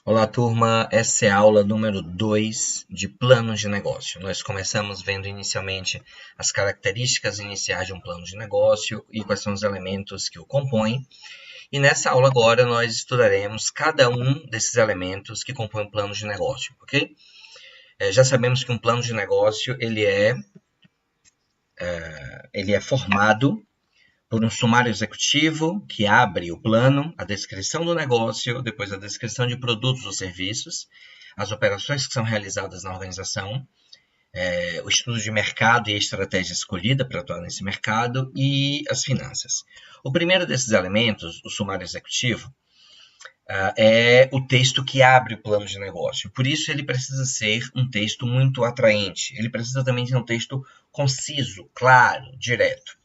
Olá, turma. Essa é a aula número 2 de planos de negócio. Nós começamos vendo inicialmente as características iniciais de um plano de negócio e quais são os elementos que o compõem. E nessa aula agora nós estudaremos cada um desses elementos que compõem um plano de negócio, ok? Já sabemos que um plano de negócio ele é formado por um sumário executivo que abre o plano, a descrição do negócio, depois a descrição de produtos ou serviços, as operações que são realizadas na organização, o estudo de mercado e a estratégia escolhida para atuar nesse mercado e as finanças. O primeiro desses elementos, o sumário executivo, é o texto que abre o plano de negócio. Por isso, ele precisa ser um texto muito atraente. Ele precisa também ser um texto conciso, claro, direto.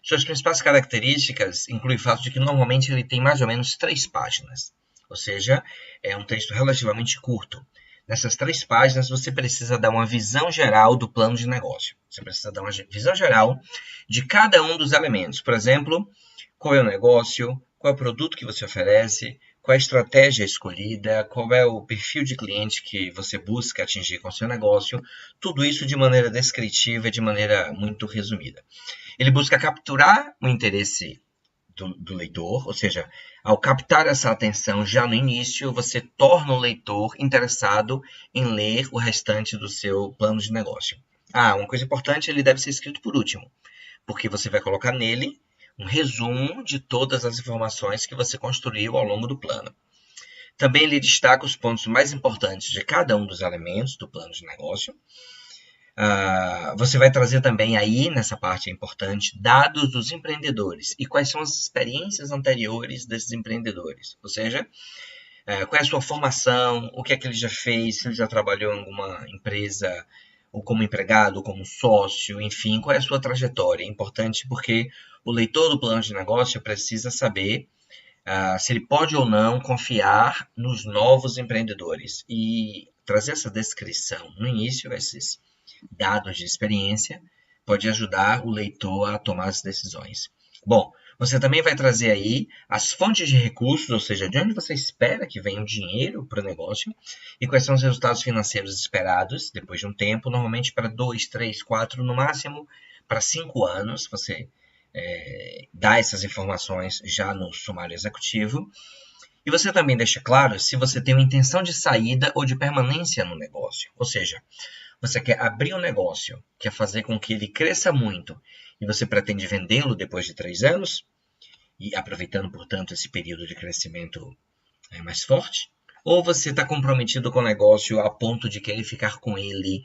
Suas principais características incluem o fato de que normalmente ele tem mais ou menos 3 páginas, ou seja, é um texto relativamente curto. Nessas 3 páginas você precisa dar uma visão geral do plano de negócio. Você precisa dar uma visão geral de cada um dos elementos. Por exemplo, qual é o negócio, qual é o produto que você oferece, qual é a estratégia escolhida, qual é o perfil de cliente que você busca atingir com o seu negócio. Tudo isso de maneira descritiva, de maneira muito resumida. Ele busca capturar o interesse do leitor, ou seja, ao captar essa atenção já no início, você torna o leitor interessado em ler o restante do seu plano de negócio. Uma coisa importante, ele deve ser escrito por último, porque você vai colocar nele um resumo de todas as informações que você construiu ao longo do plano. Também ele destaca os pontos mais importantes de cada um dos elementos do plano de negócio. Você vai trazer também aí, nessa parte importante, dados dos empreendedores e quais são as experiências anteriores desses empreendedores. Ou seja, qual é a sua formação, o que é que ele já fez, se ele já trabalhou em alguma empresa, ou como empregado, ou como sócio, enfim, qual é a sua trajetória. É importante porque o leitor do plano de negócio precisa saber se ele pode ou não confiar nos novos empreendedores. E trazer essa descrição no início, esses dados de experiência, pode ajudar o leitor a tomar as decisões. Bom, você também vai trazer aí as fontes de recursos, ou seja, de onde você espera que venha o dinheiro para o negócio e quais são os resultados financeiros esperados depois de um tempo, normalmente para 2, 3, 4, no máximo para 5 anos, você dá essas informações já no sumário executivo. E você também deixa claro se você tem uma intenção de saída ou de permanência no negócio, ou seja, você quer abrir um negócio, quer fazer com que ele cresça muito e você pretende vendê-lo depois de 3 anos, e aproveitando, portanto, esse período de crescimento mais forte, ou você está comprometido com o negócio a ponto de querer ficar com ele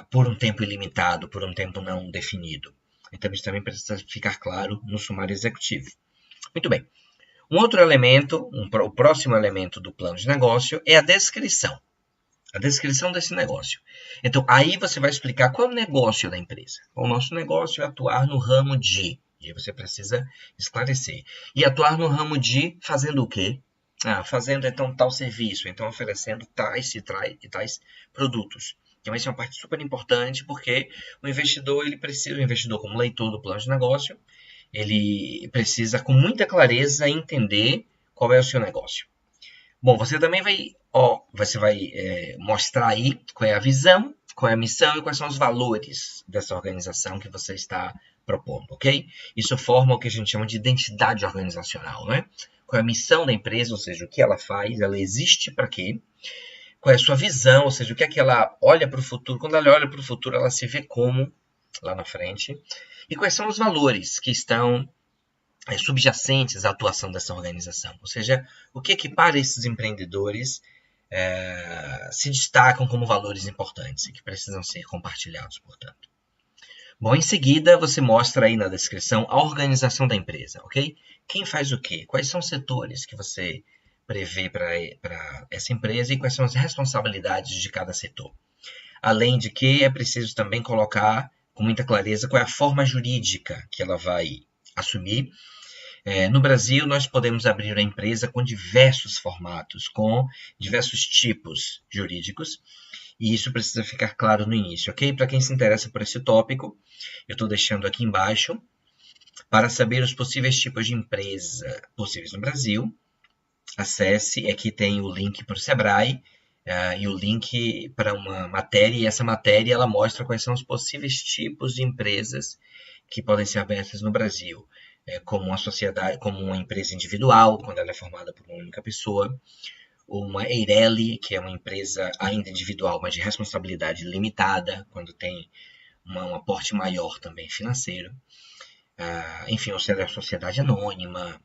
por um tempo ilimitado, por um tempo não definido. Então, isso também precisa ficar claro no sumário executivo. Muito bem. Um outro elemento, o próximo elemento do plano de negócio é a descrição. A descrição desse negócio. Então, aí você vai explicar qual é o negócio da empresa. O nosso negócio é atuar no ramo de... E aí você precisa esclarecer. E atuar no ramo de fazendo o quê? Fazendo, então, tal serviço. Então, oferecendo tais e tais produtos. Então, essa é uma parte super importante, porque o investidor como leitor do plano de negócio, ele precisa, com muita clareza, entender qual é o seu negócio. Bom, você também vai mostrar aí qual é a visão, qual é a missão e quais são os valores dessa organização que você está propondo, ok? Isso forma o que a gente chama de identidade organizacional, né? Qual é a missão da empresa, ou seja, o que ela faz, ela existe para quê? Qual é a sua visão, ou seja, o que é que ela olha para o futuro? Quando ela olha para o futuro, ela se vê como lá na frente. E quais são os valores que estão subjacentes à atuação dessa organização. Ou seja, o que para esses empreendedores se destacam como valores importantes e que precisam ser compartilhados, portanto. Bom, em seguida, você mostra aí na descrição a organização da empresa, ok? Quem faz o quê? Quais são os setores que você prevê para essa empresa e quais são as responsabilidades de cada setor. Além de que é preciso também colocar com muita clareza qual é a forma jurídica que ela vai assumir. No Brasil, nós podemos abrir a empresa com diversos formatos, com diversos tipos jurídicos, e isso precisa ficar claro no início, ok? Para quem se interessa por esse tópico, eu estou deixando aqui embaixo para saber os possíveis tipos de empresa possíveis no Brasil, acesse. Aqui tem o link para o Sebrae e o link para uma matéria. E essa matéria ela mostra quais são os possíveis tipos de empresas que podem ser abertas no Brasil. Como uma sociedade, como uma empresa individual, quando ela é formada por uma única pessoa, uma EIRELI, que é uma empresa ainda individual, mas de responsabilidade limitada, quando tem um aporte maior também financeiro. Enfim, ou seja, a sociedade anônima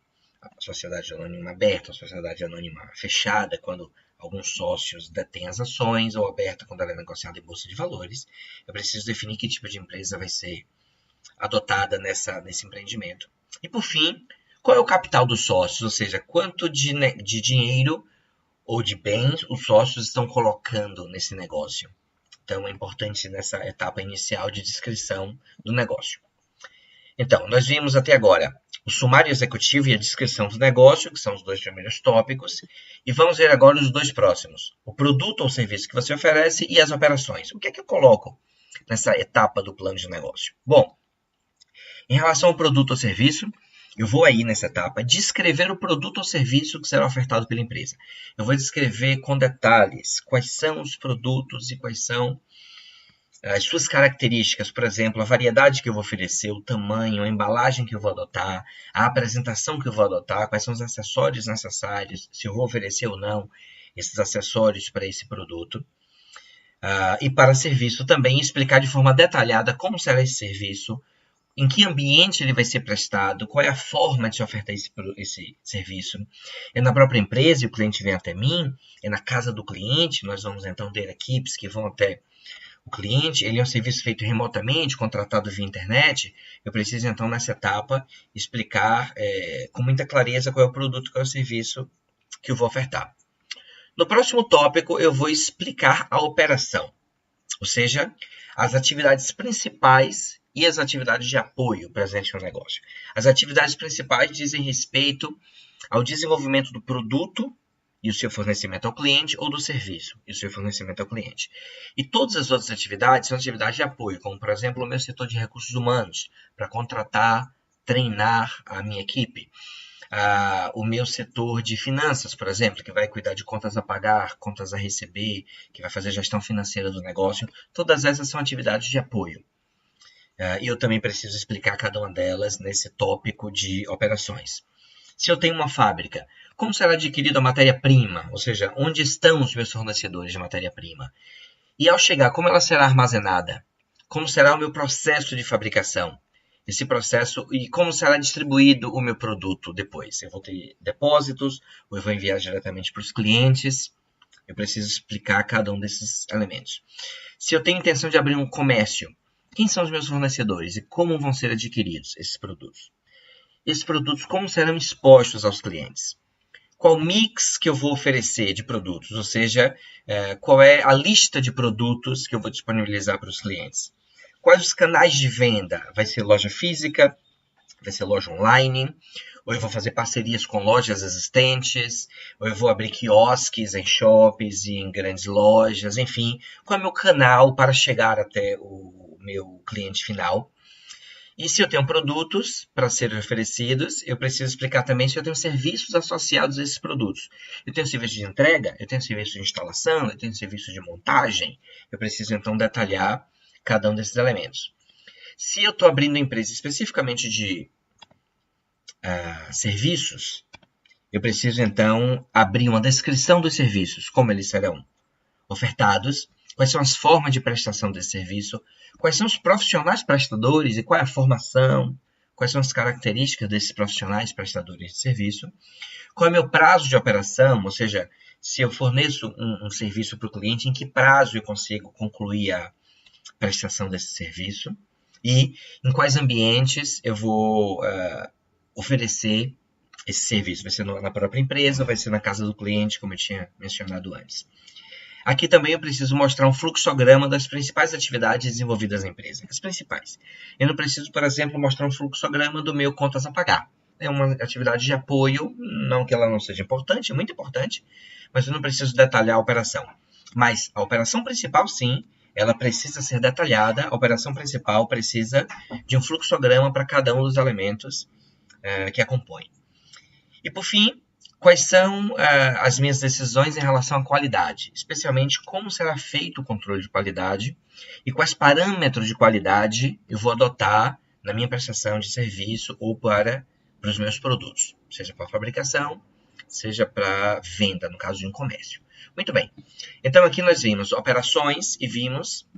aberta, a sociedade anônima fechada, quando alguns sócios detêm as ações, ou aberta quando ela é negociada em bolsa de valores. Eu preciso definir que tipo de empresa vai ser adotada nesse empreendimento. E, por fim, qual é o capital dos sócios, ou seja, quanto de dinheiro ou de bens os sócios estão colocando nesse negócio. Então, é importante nessa etapa inicial de descrição do negócio. Então, nós vimos até agora o sumário executivo e a descrição do negócio, que são os 2 primeiros tópicos, e vamos ver agora os 2 próximos, o produto ou serviço que você oferece e as operações. O que é que eu coloco nessa etapa do plano de negócio? Bom, em relação ao produto ou serviço, eu vou aí nessa etapa descrever o produto ou serviço que será ofertado pela empresa. Eu vou descrever com detalhes quais são os produtos e quais são as suas características, por exemplo, a variedade que eu vou oferecer, o tamanho, a embalagem que eu vou adotar, a apresentação que eu vou adotar, quais são os acessórios necessários, se eu vou oferecer ou não esses acessórios para esse produto. E para serviço também, explicar de forma detalhada como será esse serviço, em que ambiente ele vai ser prestado, qual é a forma de se ofertar esse serviço. É na própria empresa e o cliente vem até mim, é na casa do cliente, nós vamos então ter equipes que vão até o cliente, ele é um serviço feito remotamente, contratado via internet. Eu preciso então nessa etapa explicar com muita clareza qual é o produto, qual é o serviço que eu vou ofertar. No próximo tópico eu vou explicar a operação, ou seja, as atividades principais e as atividades de apoio presentes no negócio. As atividades principais dizem respeito ao desenvolvimento do produto e o seu fornecimento ao cliente, ou do serviço e o seu fornecimento ao cliente. E todas as outras atividades são atividades de apoio, como, por exemplo, o meu setor de recursos humanos, para contratar, treinar a minha equipe. O meu setor de finanças, por exemplo, que vai cuidar de contas a pagar, contas a receber, que vai fazer gestão financeira do negócio. Todas essas são atividades de apoio. E eu também preciso explicar cada uma delas nesse tópico de operações. Se eu tenho uma fábrica, como será adquirida a matéria-prima? Ou seja, onde estão os meus fornecedores de matéria-prima? E ao chegar, como ela será armazenada? Como será o meu processo de fabricação? Esse processo e como será distribuído o meu produto depois? Eu vou ter depósitos ou eu vou enviar diretamente para os clientes? Eu preciso explicar cada um desses elementos. Se eu tenho intenção de abrir um comércio, quem são os meus fornecedores e como vão ser adquiridos esses produtos? Esses produtos como serão expostos aos clientes? Qual mix que eu vou oferecer de produtos? Ou seja, qual é a lista de produtos que eu vou disponibilizar para os clientes? Quais os canais de venda? Vai ser loja física? Vai ser loja online? Ou eu vou fazer parcerias com lojas existentes? Ou eu vou abrir quiosques em shoppings e em grandes lojas? Enfim, qual é o meu canal para chegar até o meu cliente final? E se eu tenho produtos para serem oferecidos, eu preciso explicar também se eu tenho serviços associados a esses produtos. Eu tenho serviço de entrega, eu tenho serviço de instalação, eu tenho serviço de montagem. Eu preciso então detalhar cada um desses elementos. Se eu estou abrindo uma empresa especificamente de serviços, eu preciso então abrir uma descrição dos serviços, como eles serão ofertados, quais são as formas de prestação desse serviço, quais são os profissionais prestadores e qual é a formação, quais são as características desses profissionais prestadores de serviço, qual é o meu prazo de operação, ou seja, se eu forneço um serviço para o cliente, em que prazo eu consigo concluir a prestação desse serviço e em quais ambientes eu vou oferecer esse serviço. Vai ser na própria empresa, vai ser na casa do cliente, como eu tinha mencionado antes. Aqui também eu preciso mostrar um fluxograma das principais atividades desenvolvidas na empresa. As principais. Eu não preciso, por exemplo, mostrar um fluxograma do meu contas a pagar. É uma atividade de apoio, não que ela não seja importante, é muito importante, mas eu não preciso detalhar a operação. Mas a operação principal, sim, ela precisa ser detalhada. A operação principal precisa de um fluxograma para cada um dos elementos que a compõem. E, por fim, Quais são as minhas decisões em relação à qualidade, especialmente como será feito o controle de qualidade e quais parâmetros de qualidade eu vou adotar na minha prestação de serviço ou para os meus produtos, seja para fabricação, seja para venda, no caso de um comércio. Muito bem. Então, aqui nós vimos operações e vimos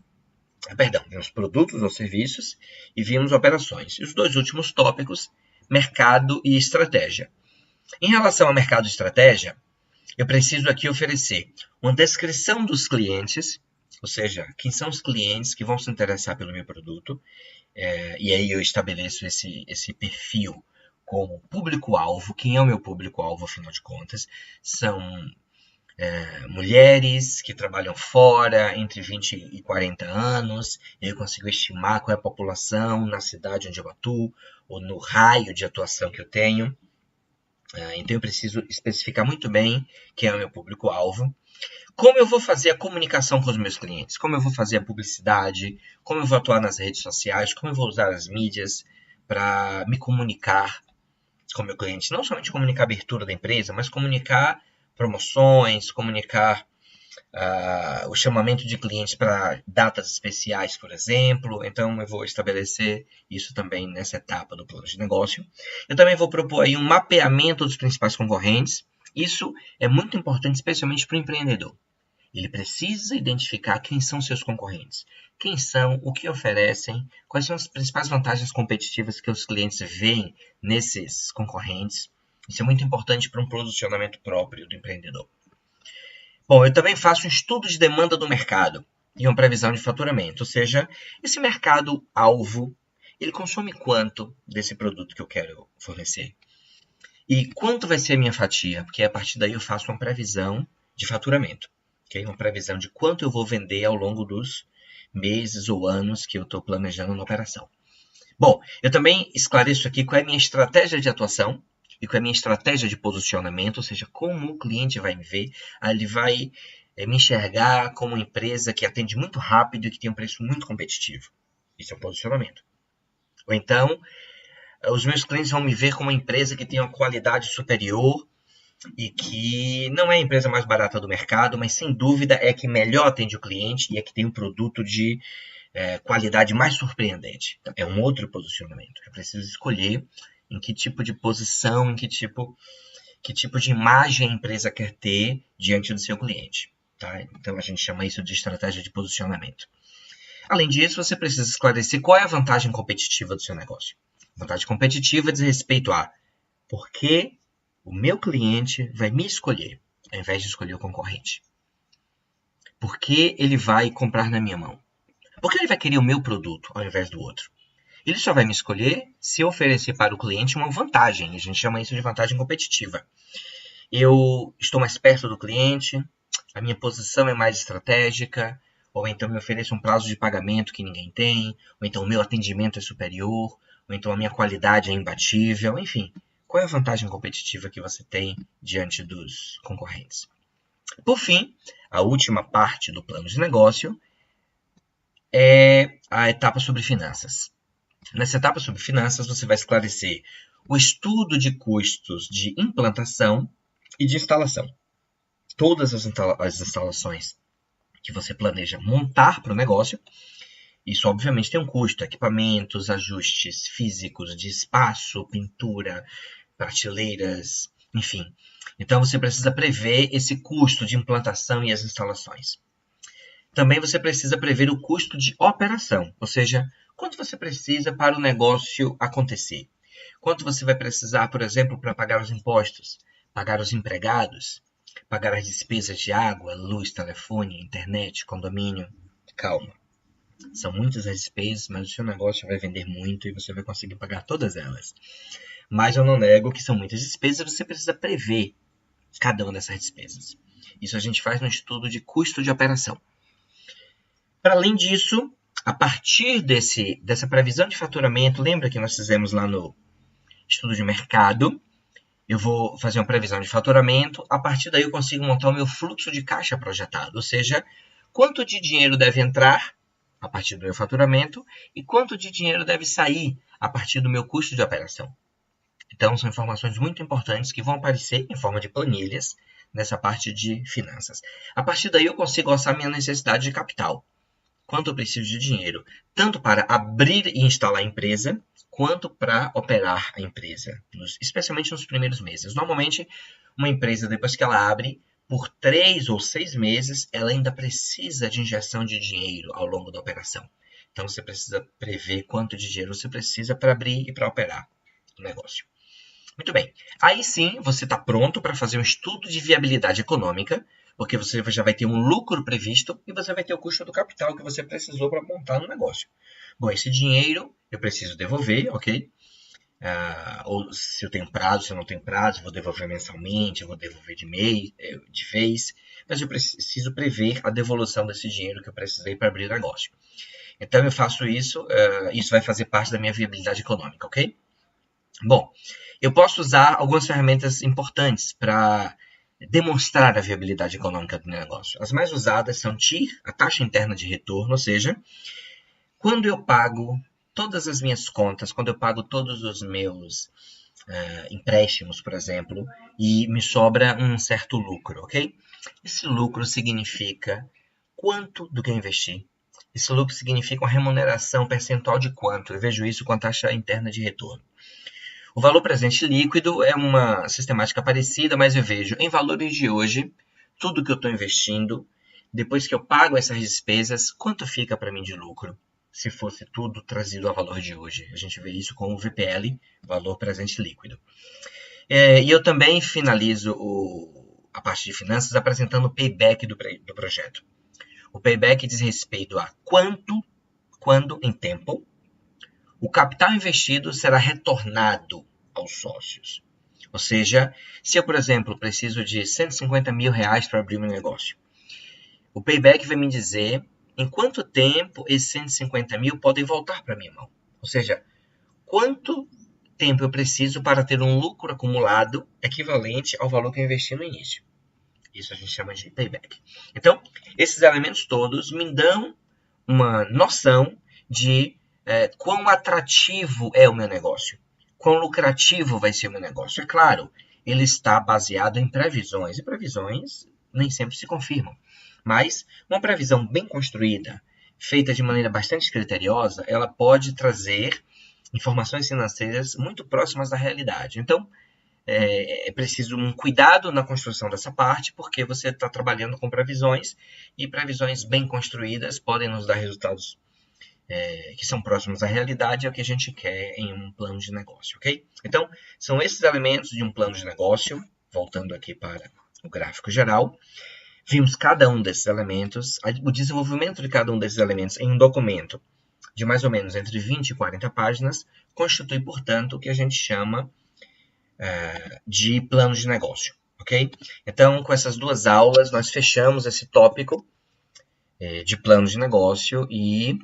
produtos ou serviços e vimos operações. E os dois últimos tópicos, mercado e estratégia. Em relação ao mercado e estratégia, eu preciso aqui oferecer uma descrição dos clientes, ou seja, quem são os clientes que vão se interessar pelo meu produto, e aí eu estabeleço esse perfil como público-alvo. Quem é o meu público-alvo, afinal de contas? São mulheres que trabalham fora, entre 20 e 40 anos. Eu consigo estimar qual é a população na cidade onde eu atuo, ou no raio de atuação que eu tenho. Então eu preciso especificar muito bem quem é o meu público-alvo. Como eu vou fazer a comunicação com os meus clientes? Como eu vou fazer a publicidade? Como eu vou atuar nas redes sociais? Como eu vou usar as mídias para me comunicar com o meu cliente? Não somente comunicar a abertura da empresa, mas comunicar promoções, comunicar o chamamento de clientes para datas especiais, por exemplo. Então, eu vou estabelecer isso também nessa etapa do plano de negócio. Eu também vou propor aí um mapeamento dos principais concorrentes. Isso é muito importante, especialmente para o empreendedor. Ele precisa identificar quem são seus concorrentes, quem são, o que oferecem, quais são as principais vantagens competitivas que os clientes veem nesses concorrentes. Isso é muito importante para um posicionamento próprio do empreendedor. Bom, eu também faço um estudo de demanda do mercado e uma previsão de faturamento, ou seja, esse mercado-alvo, ele consome quanto desse produto que eu quero fornecer? E quanto vai ser a minha fatia? Porque a partir daí eu faço uma previsão de faturamento. Okay? Uma previsão de quanto eu vou vender ao longo dos meses ou anos que eu estou planejando na operação. Bom, eu também esclareço aqui qual é a minha estratégia de atuação e qual é a minha estratégia de posicionamento, ou seja, como o cliente vai me ver. Ele vai me enxergar como uma empresa que atende muito rápido e que tem um preço muito competitivo. Isso é um posicionamento. Ou então, os meus clientes vão me ver como uma empresa que tem uma qualidade superior e que não é a empresa mais barata do mercado, mas sem dúvida é a que melhor atende o cliente e é que tem um produto de qualidade mais surpreendente. Então, é um outro posicionamento. Eu preciso escolher em que tipo de posição, em que tipo de imagem a empresa quer ter diante do seu cliente. Tá? Então a gente chama isso de estratégia de posicionamento. Além disso, você precisa esclarecer qual é a vantagem competitiva do seu negócio. A vantagem competitiva diz respeito a por que o meu cliente vai me escolher, ao invés de escolher o concorrente. Por que ele vai comprar na minha mão? Por que ele vai querer o meu produto, ao invés do outro? Ele só vai me escolher se eu oferecer para o cliente uma vantagem. A gente chama isso de vantagem competitiva. Eu estou mais perto do cliente, a minha posição é mais estratégica, ou então me ofereço um prazo de pagamento que ninguém tem, ou então o meu atendimento é superior, ou então a minha qualidade é imbatível, enfim. Qual é a vantagem competitiva que você tem diante dos concorrentes? Por fim, a última parte do plano de negócio é a etapa sobre finanças. Nessa etapa sobre finanças, você vai esclarecer o estudo de custos de implantação e de instalação. Todas as instalações que você planeja montar para o negócio, isso obviamente tem um custo, equipamentos, ajustes físicos de espaço, pintura, prateleiras, enfim. Então você precisa prever esse custo de implantação e as instalações. Também você precisa prever o custo de operação, ou seja, quanto você precisa para o negócio acontecer. Quanto você vai precisar, por exemplo, para pagar os impostos, pagar os empregados, pagar as despesas de água, luz, telefone, internet, condomínio. Calma. São muitas as despesas, mas o seu negócio vai vender muito e você vai conseguir pagar todas elas. Mas eu não nego que são muitas despesas, você precisa prever cada uma dessas despesas. Isso a gente faz no estudo de custo de operação. Para além disso, a partir dessa previsão de faturamento, lembra que nós fizemos lá no estudo de mercado? Eu vou fazer uma previsão de faturamento, a partir daí eu consigo montar o meu fluxo de caixa projetado, ou seja, quanto de dinheiro deve entrar a partir do meu faturamento e quanto de dinheiro deve sair a partir do meu custo de operação. Então, são informações muito importantes que vão aparecer em forma de planilhas nessa parte de finanças. A partir daí, eu consigo orçar minha necessidade de capital. Quanto eu preciso de dinheiro, tanto para abrir e instalar a empresa, quanto para operar a empresa, especialmente nos primeiros meses. Normalmente, uma empresa, depois que ela abre, por 3 ou 6 meses, ela ainda precisa de injeção de dinheiro ao longo da operação. Então, você precisa prever quanto de dinheiro você precisa para abrir e para operar o negócio. Muito bem. Aí sim, você está pronto para fazer um estudo de viabilidade econômica, porque você já vai ter um lucro previsto e você vai ter o custo do capital que você precisou para montar no negócio. Bom, esse dinheiro eu preciso devolver, ok? Ou se eu tenho prazo, se eu não tenho prazo, eu vou devolver mensalmente, eu vou devolver de vez, mas eu preciso prever a devolução desse dinheiro que eu precisei para abrir o negócio. Então eu faço isso, isso vai fazer parte da minha viabilidade econômica, ok? Bom, eu posso usar algumas ferramentas importantes para demonstrar a viabilidade econômica do negócio. As mais usadas são TIR, a taxa interna de retorno, ou seja, quando eu pago todas as minhas contas, quando eu pago todos os meus empréstimos, por exemplo, e me sobra um certo lucro, ok? Esse lucro significa quanto do que eu investi. Esse lucro significa uma remuneração percentual de quanto. Eu vejo isso com a taxa interna de retorno. O valor presente líquido é uma sistemática parecida, mas eu vejo em valores de hoje, tudo que eu estou investindo, depois que eu pago essas despesas, quanto fica para mim de lucro, se fosse tudo trazido a valor de hoje. A gente vê isso com o VPL, valor presente líquido. E eu também finalizo a parte de finanças apresentando o payback do projeto. O payback diz respeito a quando em tempo, o capital investido será retornado aos sócios. Ou seja, se eu, por exemplo, preciso de 150 mil reais para abrir meu negócio, o payback vai me dizer em quanto tempo esses 150 mil podem voltar para minha mão. Ou seja, quanto tempo eu preciso para ter um lucro acumulado equivalente ao valor que eu investi no início. Isso a gente chama de payback. Então, esses elementos todos me dão uma noção de quão atrativo é o meu negócio, quão lucrativo vai ser o meu negócio. É claro, ele está baseado em previsões, e previsões nem sempre se confirmam. Mas uma previsão bem construída, feita de maneira bastante criteriosa, ela pode trazer informações financeiras muito próximas da realidade. Então, é preciso um cuidado na construção dessa parte, porque você está trabalhando com previsões, e previsões bem construídas podem nos dar resultados que são próximos à realidade, é o que a gente quer em um plano de negócio, ok? Então, são esses elementos de um plano de negócio, voltando aqui para o gráfico geral. Vimos cada um desses elementos, o desenvolvimento de cada um desses elementos em um documento de mais ou menos entre 20 e 40 páginas, constitui, portanto, o que a gente chama de plano de negócio, ok? Então, com essas duas aulas, nós fechamos esse tópico de plano de negócio e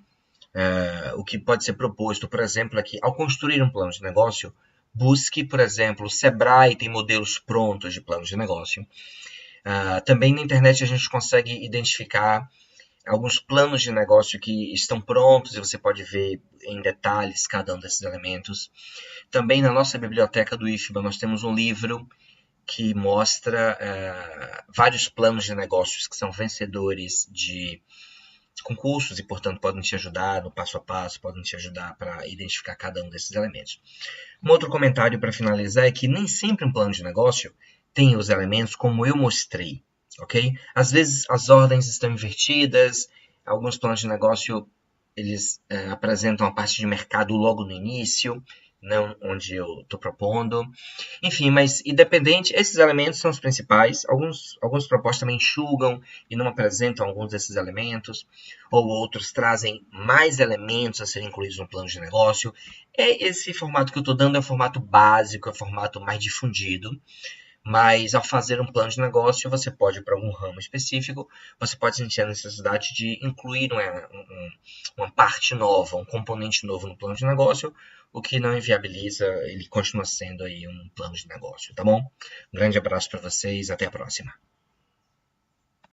o que pode ser proposto, por exemplo, aqui, ao construir um plano de negócio, busque, por exemplo, o Sebrae tem modelos prontos de plano de negócio. Também na internet a gente consegue identificar alguns planos de negócio que estão prontos e você pode ver em detalhes cada um desses elementos. Também na nossa biblioteca do IFBA nós temos um livro que mostra vários planos de negócios que são vencedores de concursos e, portanto, podem te ajudar no passo a passo, podem te ajudar para identificar cada um desses elementos. Um outro comentário para finalizar é que nem sempre um plano de negócio tem os elementos como eu mostrei, ok? Às vezes as ordens estão invertidas, alguns planos de negócio eles apresentam a parte de mercado logo no início, não onde eu estou propondo. Enfim, mas independente, esses elementos são os principais. Alguns propostas também enxugam e não apresentam alguns desses elementos, ou outros trazem mais elementos a serem incluídos no plano de negócio. Esse formato que eu estou dando é o formato básico, é o formato mais difundido. Mas ao fazer um plano de negócio, você pode ir para algum ramo específico, você pode sentir a necessidade de incluir uma parte nova, um componente novo no plano de negócio, o que não inviabiliza, ele continua sendo aí um plano de negócio, tá bom? Um grande abraço para vocês, até a próxima.